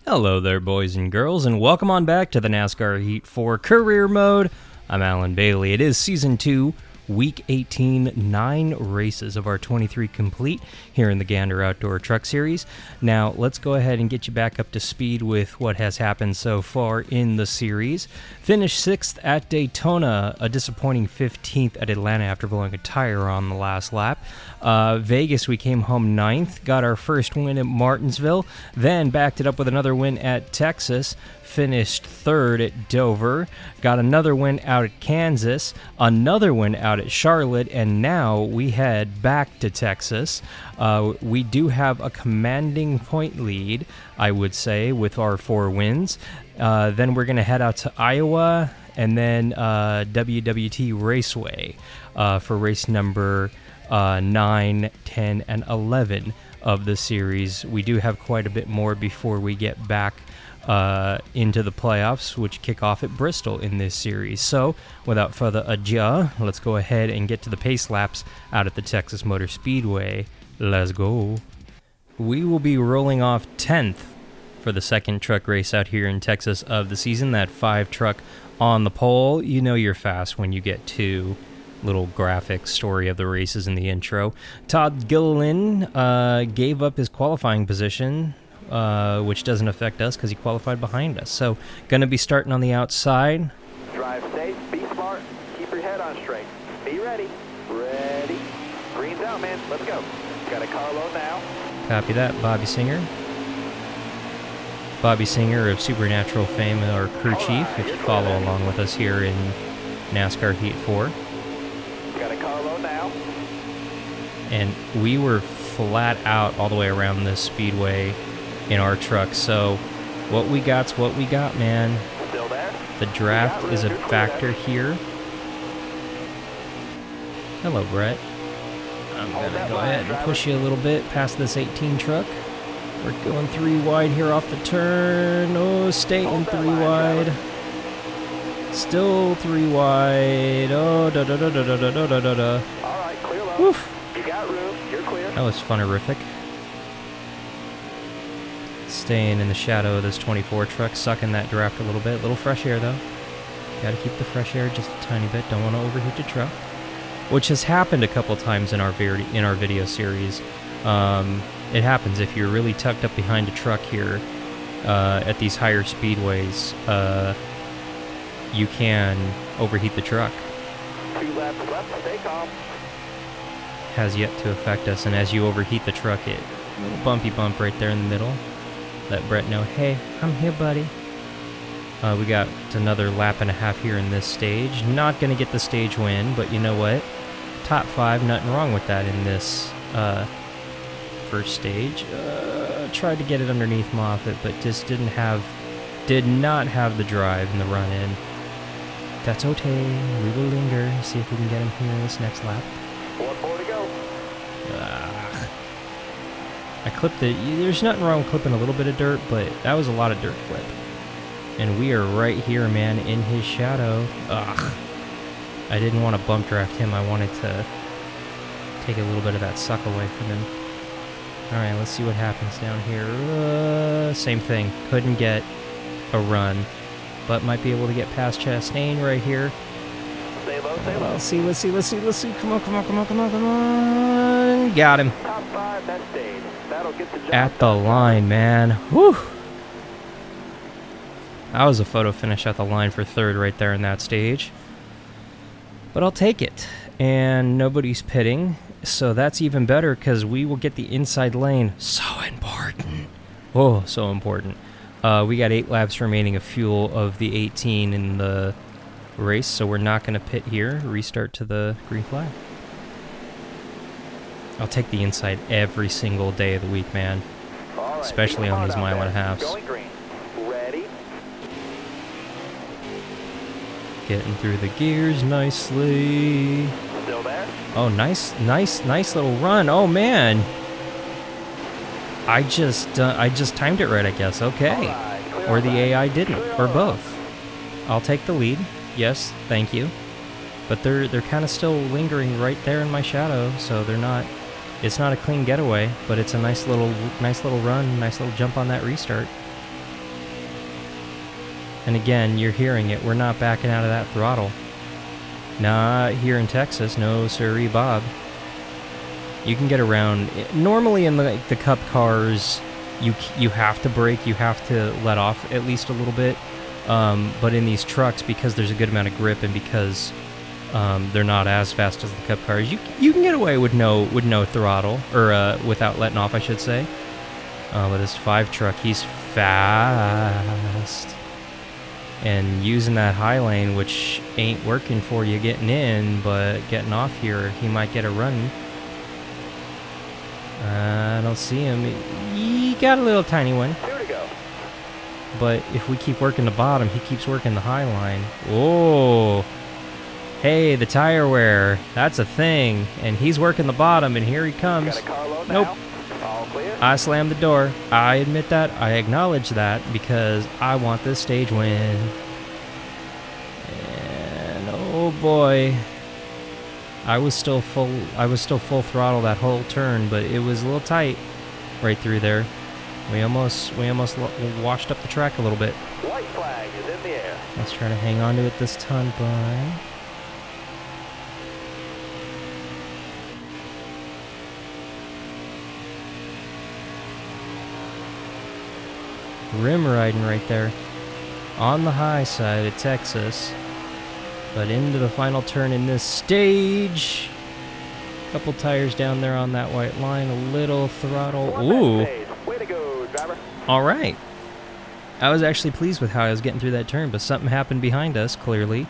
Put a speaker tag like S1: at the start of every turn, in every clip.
S1: Hello there, boys and girls, and welcome on back to the NASCAR Heat 4 Career Mode. I'm Alan Bailey. It is Season 2, Week 18, 9 races of our 23 complete here in the Gander Outdoor Truck Series. Now, let's go ahead and get you back up to speed with what has happened so far in the series. Finished 6th at Daytona, a disappointing 15th at Atlanta after blowing a tire on the last lap. Vegas, we came home 9th, got our first win at Martinsville, then backed it up with another win at Texas, finished 3rd at Dover, got another win out at Kansas, another win out at Charlotte, and now we head back to Texas. We do have a commanding point lead, I would say, with our 4 wins. Then we're going to head out to Iowa and then WWT Raceway for race number 9, 10, and 11 of the series. We do have quite a bit more before we get back into the playoffs, which kick off at Bristol in this series. So, without further ado, let's go ahead and get to the pace laps out at the Texas Motor Speedway. Let's go. We will be rolling off 10th for the second truck race out here in Texas of the season. That 5 truck on the pole. You know you're fast when you get to little graphic story of the races in the intro. Todd Gilliland gave up his qualifying position, which doesn't affect us because he qualified behind us. So, going to be starting on the outside.
S2: Drive safe, be smart, keep your head on straight. Be ready. Ready. Green's out, man. Let's go. Got a car low now.
S1: Copy that, Bobby Singer. Bobby Singer of Supernatural fame, our crew chief, if you follow along with us here in NASCAR Heat 4.
S2: Got a car low now.
S1: And we were flat out all the way around this speedway in our truck, so what we got's what we got, man.
S2: Still there?
S1: The draft is a factor here. Hello, Brett. I'm gonna go ahead and push you a little bit past this 18 truck. We're going 3 wide here off the turn. Oh, stay in 3 wide. Still 3 wide. Oh, da da da da da da da da da.
S2: All right, clear low.
S1: Woof.
S2: You got room. You're clear.
S1: That was funerific. Staying in the shadow of this 24 truck, sucking that draft a little bit. Little fresh air though. Gotta keep the fresh air just a tiny bit. Don't want to overheat the truck, which has happened a couple times in our video series. It happens if you're really tucked up behind a truck here at these higher speedways. You can overheat the truck.
S2: 2 laps left. Stay calm.
S1: Has yet to affect us, and as you overheat the truck, a little bumpy bump right there in the middle. Let Brett know, hey, I'm here, buddy. We got another lap and a half here in this stage. Not going to get the stage win, but you know what? Top 5, nothing wrong with that in this first stage. Tried to get it underneath Moffitt, but just did not have the drive in the run-in. That's okay. We will linger. See if we can get him here in this next lap.
S2: 1 more to go.
S1: I clipped it. There's nothing wrong with clipping a little bit of dirt, but that was a lot of dirt clip. And we are right here, man, in his shadow. Ugh. I didn't want to bump draft him. I wanted to take a little bit of that suck away from him. Alright, let's see what happens down here. Same thing. Couldn't get a run, but might be able to get past Chastain right here.
S2: Stay low, stay low.
S1: Let's see. Come on. Got him.
S2: Top 5, that stayed. That'll get the job
S1: At the line, man. Whew. That was a photo finish at the line for 3rd right there in that stage. But I'll take it. And nobody's pitting, so that's even better because we will get the inside lane. So important. Oh, so important. We got 8 laps remaining of fuel of the 18 in the race, so we're not going to pit here. Restart to the green flag. I'll take the inside every single day of the week, man.
S2: All right,
S1: especially on these mile and a halves.
S2: Going green. Ready?
S1: Getting through the gears nicely.
S2: Still there?
S1: Oh, nice little run. Oh man, I just timed it right, I guess. Okay,
S2: Right,
S1: or the AI didn't, or both. I'll take the lead. Yes, thank you. But they're kind of still lingering right there in my shadow, so they're not. It's not a clean getaway, but it's a nice little run, nice little jump on that restart. And again, you're hearing it. We're not backing out of that throttle. Not here in Texas. No, sirree, Bob. You can get around. Normally in the Cup cars, you have to brake. You have to let off at least a little bit. But in these trucks, because there's a good amount of grip and because they're not as fast as the Cup cars, you can get away with no throttle, or without letting off, I should say. But this 5 truck, he's fast. And using that high lane, which ain't working for you getting in, but getting off here, he might get a run. I don't see him. He got a little tiny one.
S2: 2 to go.
S1: But if we keep working the bottom, he keeps working the high line. Oh, hey, the tire wear. That's a thing. And he's working the bottom, and here he comes.
S2: Got a carload
S1: Nope.
S2: now. All clear.
S1: I slammed the door. I admit that. I acknowledge that because I want this stage win. And oh boy, I was still full throttle that whole turn, but it was a little tight right through there. We almost washed up the track a little bit.
S2: White flag is in the air.
S1: Let's try to hang on to it this time, bud. Rim riding right there on the high side of Texas, but into the final turn in this stage. Couple tires down there on that white line, a little throttle. Ooh,
S2: Way to go, driver.
S1: all right. I was actually pleased with how I was getting through that turn, but something happened behind us, clearly.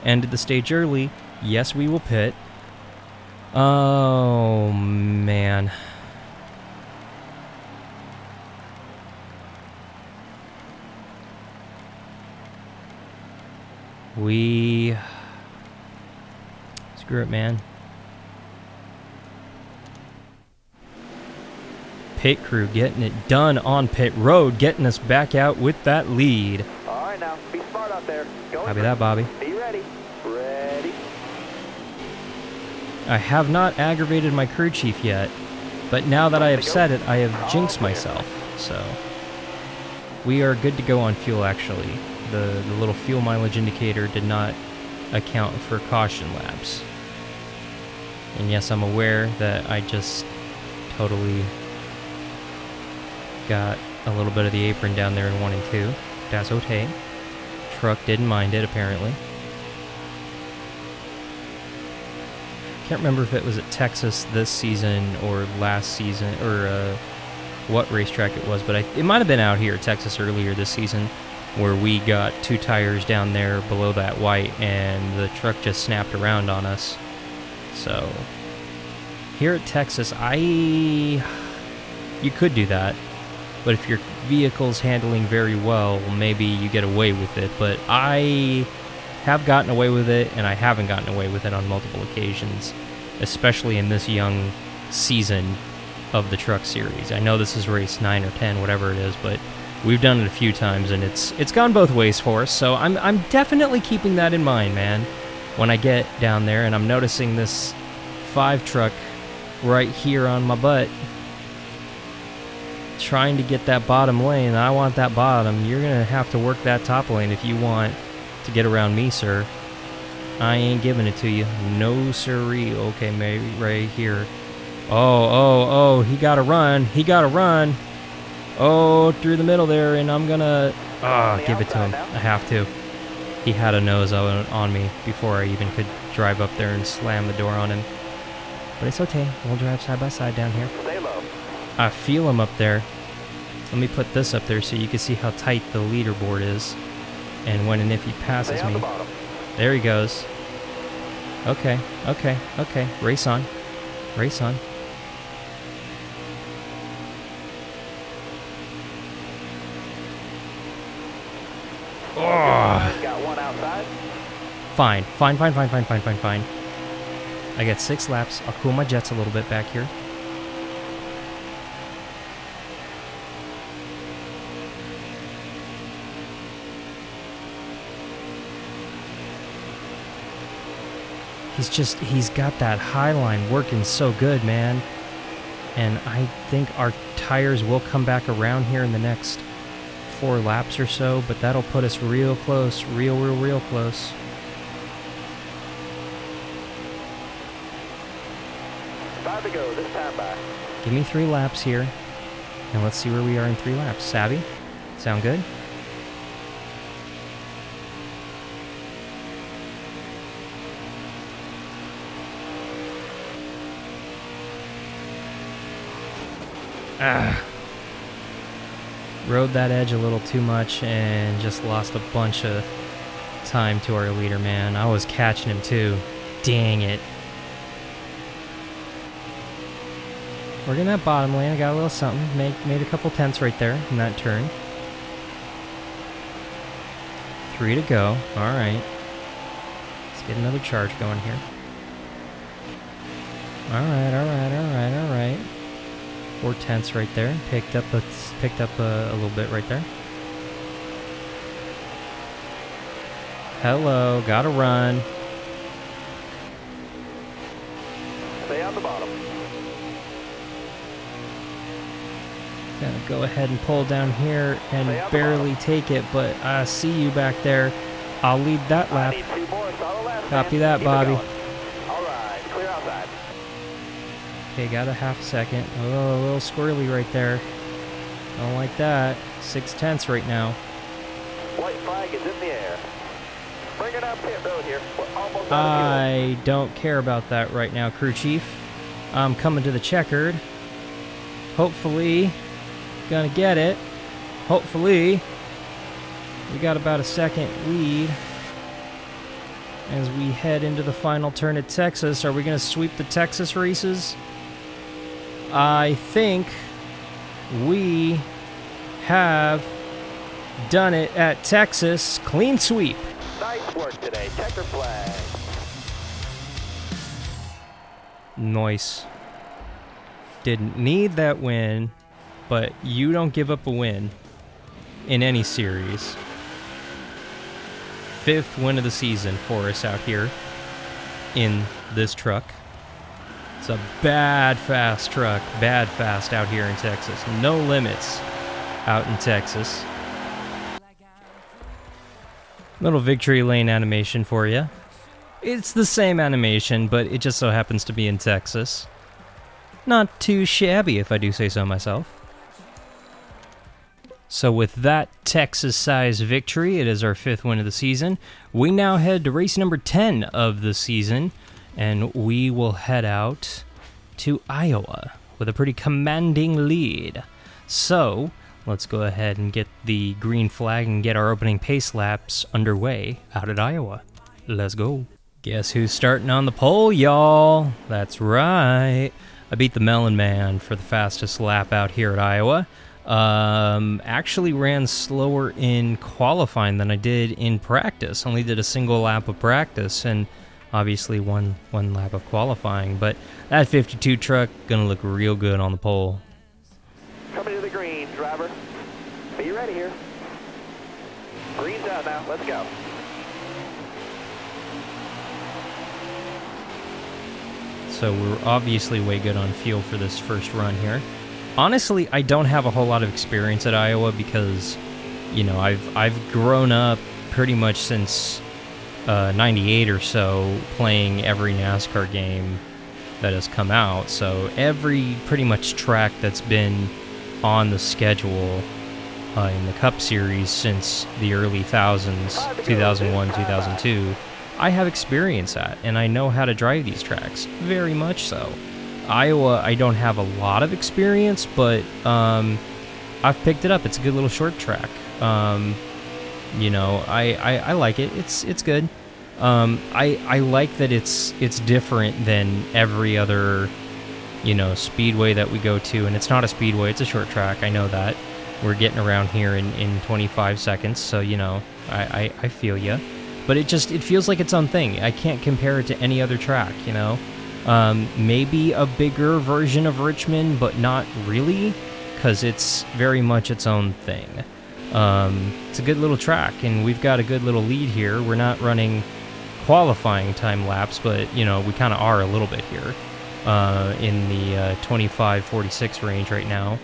S1: Ended the stage early. Yes, we will pit. Oh man. Screw it, man. Pit crew getting it done on pit road, getting us back out with that lead.
S2: All right, now be smart out there.
S1: Copy that, Bobby.
S2: Be ready. Ready.
S1: I have not aggravated my crew chief yet, but now that I have said it, I have jinxed myself. So we are good to go on fuel, actually. The little fuel mileage indicator did not account for caution laps. And yes, I'm aware that I just totally got a little bit of the apron down there in 1 and 2. That's okay. Truck didn't mind it, apparently. Can't remember if it was at Texas this season or last season, or what racetrack it was, but it might have been out here at Texas earlier this season, where we got 2 tires down there below that white and the truck just snapped around on us. So here at Texas, you could do that, but if your vehicle's handling very well, maybe you get away with it. But I have gotten away with it, and I haven't gotten away with it on multiple occasions, especially in this young season of the truck series. I know this is race 9 or 10, whatever it is, but we've done it a few times, and it's gone both ways for us. So I'm definitely keeping that in mind, man. When I get down there and I'm noticing this 5 truck right here on my butt, trying to get that bottom lane. I want that bottom. You're gonna have to work that top lane if you want to get around me, sir. I ain't giving it to you. No sirree. Okay, maybe right here. Oh, he gotta run. He gotta run. Oh, through the middle there, and I'm gonna give it to him. I have to. He had a nose on me before I even could drive up there and slam the door on him. But it's okay. We'll drive side by side down here.
S2: Stay low.
S1: I feel him up there. Let me put this up there so you can see how tight the leaderboard is. And when and if he passes me. There he goes. Okay. Race on. Race on. Oh.
S2: Got one outside.
S1: Fine. I got 6 laps. I'll cool my jets a little bit back here. He's got that high line working so good, man. And I think our tires will come back around here in the next 4 laps or so, but that'll put us real close, real close.
S2: Five to go, this time by.
S1: Give me 3 laps here, and let's see where we are in 3 laps. Savvy? Sound good? Rode that edge a little too much and just lost a bunch of time to our leader, man. I was catching him too. Dang it. We're getting that bottom lane. I got a little something. Made a couple tenths right there in that turn. 3 to go. All right. Let's get another charge going here. All right. 4 tenths right there. Picked up a little bit right there. Hello, gotta run.
S2: Stay on the bottom.
S1: Gotta go ahead and pull down here and barely take it, but I see you back there. I'll lead that lap.
S2: I need 2 more, solid laps,
S1: Copy
S2: man.
S1: that,
S2: Keep it
S1: Bobby.
S2: going. All right, clear outside.
S1: Okay, got a half a second. Oh, a little squirrely right there. Don't like that. 6 tenths right now.
S2: White flag is in the air. Bring it up pit road here. We're almost out of
S1: I don't care about that right now, crew chief. I'm coming to the checkered. Hopefully, gonna get it. Hopefully, we got about a second lead as we head into the final turn at Texas. Are we gonna sweep the Texas races? I think we have done it at Texas. Clean sweep.
S2: Nice work today. Checker flag.
S1: Nice. Didn't need that win, but you don't give up a win in any series. 5th win of the season for us out here in this truck. It's a bad fast truck, bad fast out here in Texas. No limits out in Texas. Little victory lane animation for you. It's the same animation, but it just so happens to be in Texas. Not too shabby, if I do say so myself. So with that Texas-sized victory, it is our 5th win of the season. We now head to race number 10 of the season, and we will head out to Iowa with a pretty commanding lead. So let's go ahead and get the green flag and get our opening pace laps underway out at Iowa. Let's go. Guess who's starting on the pole, y'all? That's right. I beat the Melon Man for the fastest lap out here at Iowa. Actually ran slower in qualifying than I did in practice. Only did a single lap of practice and obviously one lap of qualifying. But that 52 truck gonna look real good on the pole.
S2: Coming to the green, driver. Be ready here. Green's out now. Let's go.
S1: So we're obviously way good on fuel for this first run here. Honestly, I don't have a whole lot of experience at Iowa because, you know, I've grown up pretty much since 98 or so playing every NASCAR game that has come out. So every pretty much track that's been on the schedule in the Cup Series since the early thousands, 2001, 2002, I have experience at, and I know how to drive these tracks, very much so. Iowa, I don't have a lot of experience, but I've picked it up. It's a good little short track. You know, I like it. It's good. I like that it's different than every other, you know, speedway that we go to, and it's not a speedway, it's a short track. I know that. We're getting around here in 25 seconds, so, you know, I feel ya. But it feels like its own thing. I can't compare it to any other track, you know? Maybe a bigger version of Richmond, but not really, because it's very much its own thing. It's a good little track, and we've got a good little lead here. We're not running qualifying time laps, but, you know, we kind of are a little bit here in the 25-46 range right now.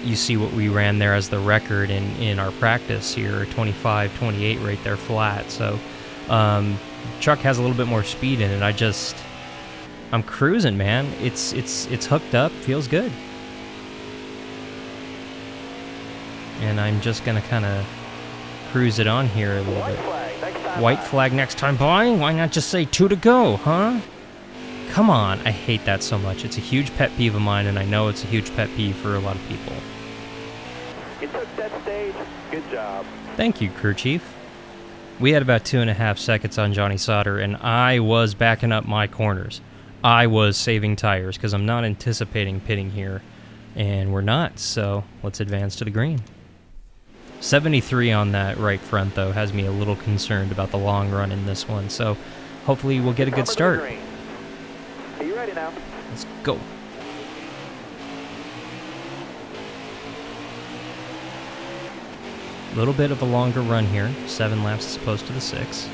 S1: you see what we ran there as the record in our practice here, 25-28 right there flat. So truck has a little bit more speed in it. I'm cruising, man. It's hooked up, feels good. And I'm just gonna kind of cruise it on here a little bit. White flag next time by? Why not just say 2 to go, huh? Come on, I hate that so much. It's a huge pet peeve of mine, and I know it's a huge pet peeve for a lot of people.
S2: You took that stage. Good job.
S1: Thank you, crew chief. We had about 2.5 seconds on Johnny Sauter, and I was backing up my corners. I was saving tires, because I'm not anticipating pitting here, and we're not, so let's advance to the green. 73 on that right front, though, has me a little concerned about the long run in this one, so hopefully we'll get a good start.
S2: Are you ready now?
S1: Let's go. A little bit of a longer run here, 7 laps as opposed to the 6.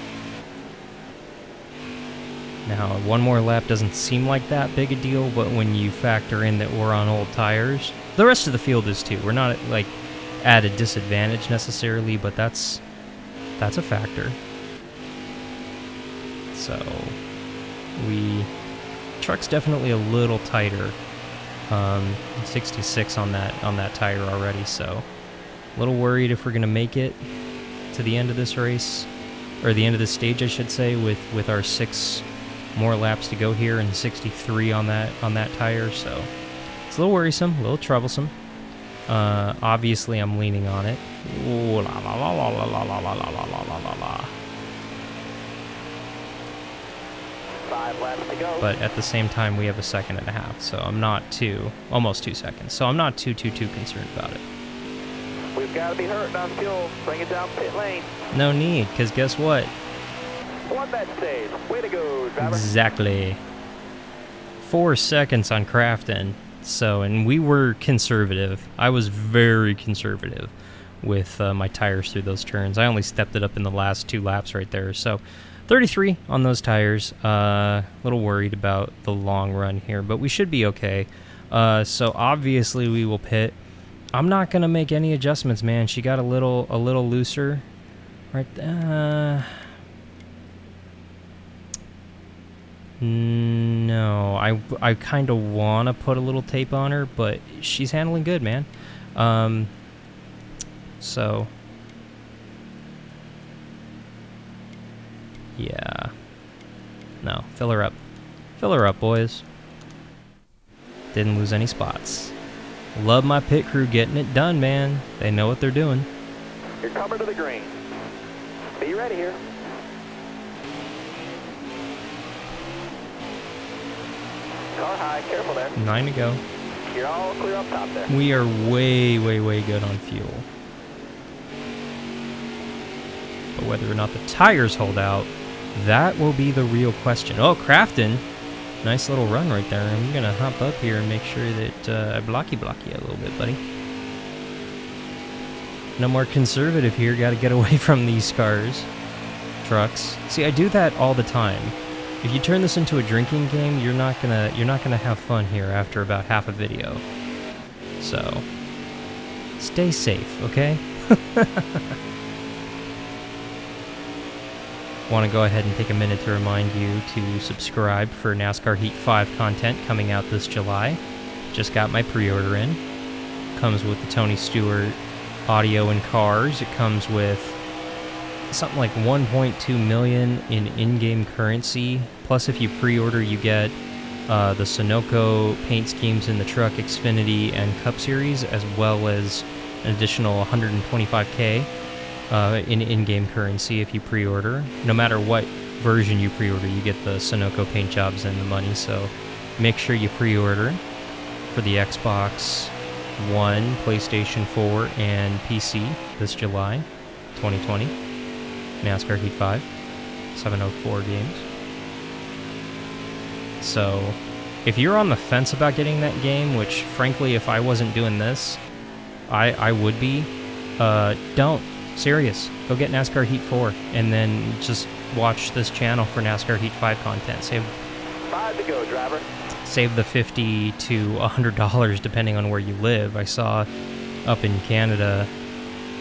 S1: Now, one more lap doesn't seem like that big a deal, but when you factor in that we're on old tires, the rest of the field is too. We're not like at a disadvantage necessarily, but that's a factor. So, truck's definitely a little tighter. 66 on that tire already, so a little worried if we're gonna make it to the end of this race, or the end of this stage, I should say, with our 6 more laps to go here and 63 on that tire. So it's a little worrisome, a little troublesome. Obviously, I'm leaning on it. Ooh, la la la la la la la la la la la la.
S2: 5 laps to go.
S1: But at the same time, we have 1.5 seconds, so I'm not almost 2 seconds. So I'm not too concerned about it.
S2: We've got to be hurting on fuel. Bring it down pit lane.
S1: No need, because guess what?
S2: Won that stage. Way to go, driver.
S1: Exactly. 4 seconds on Crafton. So, and we were conservative. I was very conservative with my tires through those turns. I only stepped it up in the last 2 laps right there. So 33 on those tires. A little worried about the long run here, but we should be okay. So obviously we will pit. I'm not gonna make any adjustments, man. She got a little looser, right there. No, I kind of want to put a little tape on her, but she's handling good, man. So yeah, no, fill her up, boys. Didn't lose any spots. Love my pit crew getting it done, man. They know what they're doing.
S2: You're coming to the green. Be ready here. Car high, careful there.
S1: 9 to go.
S2: You're all clear up top there.
S1: We are way good on fuel. But whether or not the tires hold out, that will be the real question. Oh, Crafton. Nice little run right there. I'm going to hop up here and make sure that I block you a little bit, buddy. No more conservative here. Got to get away from these cars. Trucks. See, I do that all the time. If you turn this into a drinking game, you're not gonna have fun here after about half a video. So, stay safe, okay? Want to go ahead and take a minute to remind you to subscribe for NASCAR Heat 5 content coming out this July. Just got my pre-order in. Comes with the Tony Stewart audio and cars. It comes with something like 1.2 million in in-game currency. Plus, if you pre-order, you get the Sunoco paint schemes in the truck, Xfinity, and Cup Series, as well as an additional 125K in in-game currency if you pre-order. No matter what version you pre-order, you get the Sunoco paint jobs and the money. So make sure you pre-order for the Xbox One, PlayStation 4, and PC this July 2020. NASCAR Heat 5, 704 games. So, if you're on the fence about getting that game, which, frankly, if I wasn't doing this, I would be, don't. Serious. Go get NASCAR Heat 4, and then just watch this channel for NASCAR Heat 5 content. Save
S2: 5 to go, driver.
S1: Save the $50 to $100 depending on where you live. I saw up in Canada,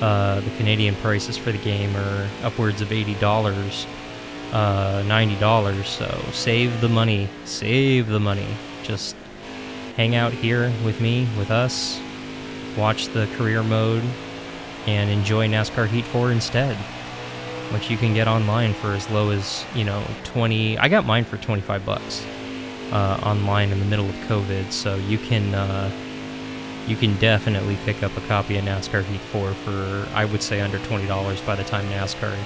S1: the Canadian prices for the game are upwards of $80, $90, so save the money, just hang out here with me, with us, watch the career mode, and enjoy NASCAR Heat 4 instead, which you can get online for as low as, I got mine for $25 online in the middle of COVID, so you can definitely pick up a copy of NASCAR Heat 4 for, I would say, under $20 by the time NASCAR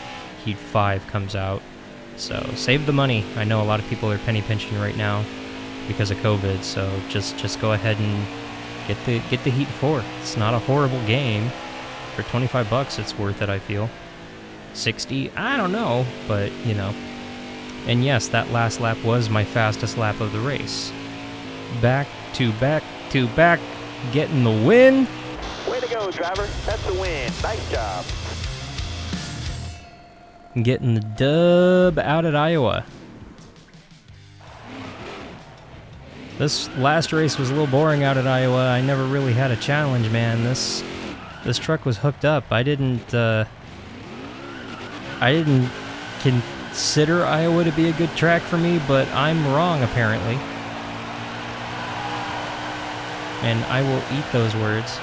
S1: Heat 5 comes out. So save the money. I know a lot of people are penny pinching right now because of COVID, so just go ahead and get the Heat 4. It's not a horrible game. For $25, it's worth it, I feel. 60, I don't know, but And yes, that last lap was my fastest lap of the race. Back to back to back, getting the win.
S2: Way to go, driver. That's the win. Nice job.
S1: Getting the dub out at Iowa. This last race was a little boring out at Iowa. I never really had a challenge, man. This truck was hooked up. I didn't consider Iowa to be a good track for me, but I'm wrong apparently. And I will eat those words.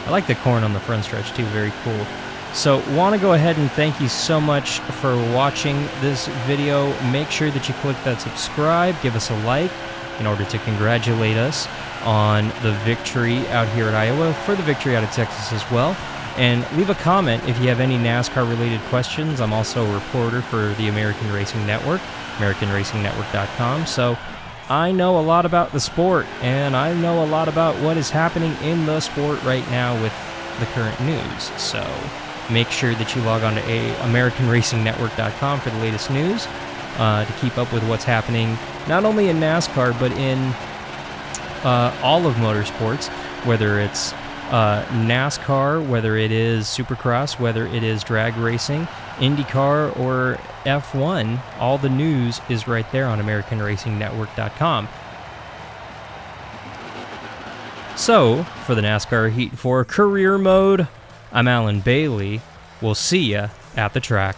S1: I like the corn on the front stretch too, very cool. So, want to go ahead and thank you so much for watching this video. Make sure that you click that subscribe, give us a like in order to congratulate us on the victory out here at Iowa, for the victory out of Texas as well. And leave a comment if you have any NASCAR-related questions. I'm also a reporter for the American Racing Network, AmericanRacingNetwork.com. So I know a lot about the sport, and I know a lot about what is happening in the sport right now with the current news. So make sure that you log on to AmericanRacingNetwork.com for the latest news to keep up with what's happening, not only in NASCAR, but in all of motorsports, whether it's NASCAR, whether it is Supercross, whether it is drag racing, IndyCar, or F1. All the news is right there on AmericanRacingNetwork.com. So, for the NASCAR Heat 4 Career Mode, I'm Alan Bailey. We'll see ya at the track.